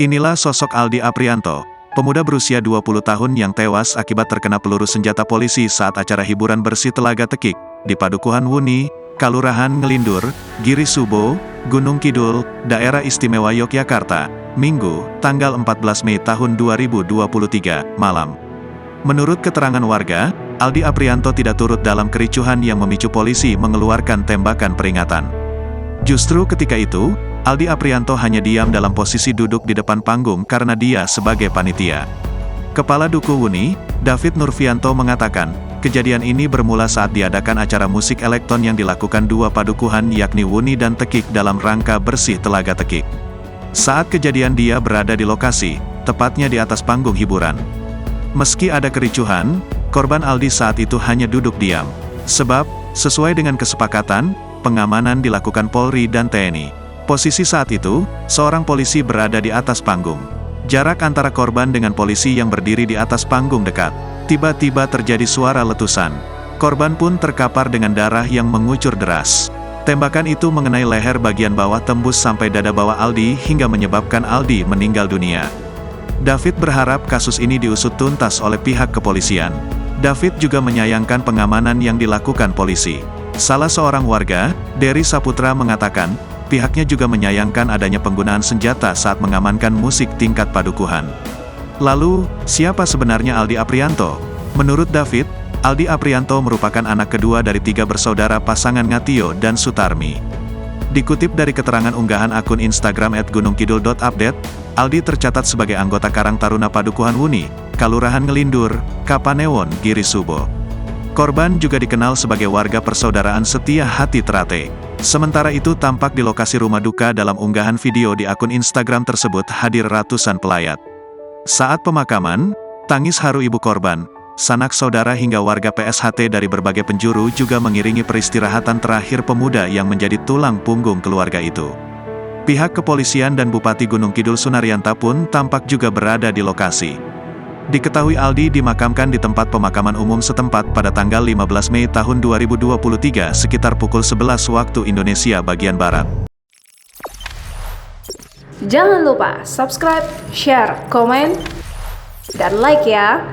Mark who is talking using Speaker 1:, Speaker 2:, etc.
Speaker 1: Inilah sosok Aldi Aprianto, pemuda berusia 20 tahun yang tewas akibat terkena peluru senjata polisi saat acara hiburan bersih Telaga Tekik, di Padukuhan Wuni, Kalurahan Ngelindur, Giri Subo, Gunung Kidul, Daerah Istimewa Yogyakarta, Minggu, tanggal 14 Mei tahun 2023, malam. Menurut keterangan warga, Aldi Aprianto tidak turut dalam kericuhan yang memicu polisi mengeluarkan tembakan peringatan. Justru ketika itu, Aldi Aprianto hanya diam dalam posisi duduk di depan panggung karena dia sebagai panitia. Kepala Duku Wuni, David Nurfianto mengatakan, kejadian ini bermula saat diadakan acara musik elektron yang dilakukan dua padukuhan yakni Wuni dan Tekik dalam rangka bersih Telaga Tekik. Saat kejadian dia berada di lokasi, tepatnya di atas panggung hiburan. Meski ada kericuhan, korban Aldi saat itu hanya duduk diam. Sebab, sesuai dengan kesepakatan, pengamanan dilakukan Polri dan TNI. Posisi saat itu, seorang polisi berada di atas panggung. Jarak antara korban dengan polisi yang berdiri di atas panggung dekat. Tiba-tiba terjadi suara letusan. Korban pun terkapar dengan darah yang mengucur deras. Tembakan itu mengenai leher bagian bawah tembus sampai dada bawah Aldi hingga menyebabkan Aldi meninggal dunia. David berharap kasus ini diusut tuntas oleh pihak kepolisian. David juga menyayangkan pengamanan yang dilakukan polisi. Salah seorang warga, Dery Saputra mengatakan, pihaknya juga menyayangkan adanya penggunaan senjata saat mengamankan musik tingkat padukuhan. Lalu, siapa sebenarnya Aldi Aprianto? Menurut David, Aldi Aprianto merupakan anak kedua dari 3 bersaudara pasangan Ngatio dan Sutarmi. Dikutip dari keterangan unggahan akun Instagram @gunungkidul.update, Aldi tercatat sebagai anggota Karang Taruna Padukuhan Wuni, Kalurahan Ngelindur, Kapanewon, Giri Subo. Korban juga dikenal sebagai warga persaudaraan setia hati Terate. Sementara itu tampak di lokasi rumah duka dalam unggahan video di akun Instagram tersebut hadir ratusan pelayat. Saat pemakaman, tangis haru ibu korban, sanak saudara hingga warga PSHT dari berbagai penjuru juga mengiringi peristirahatan terakhir pemuda yang menjadi tulang punggung keluarga itu. Pihak kepolisian dan Bupati Gunung Kidul Sunarianta pun tampak juga berada di lokasi. Diketahui Aldi dimakamkan di tempat pemakaman umum setempat pada tanggal 15 Mei tahun 2023 sekitar pukul 11 waktu Indonesia bagian Barat.
Speaker 2: Jangan lupa subscribe, share, komen, dan like ya!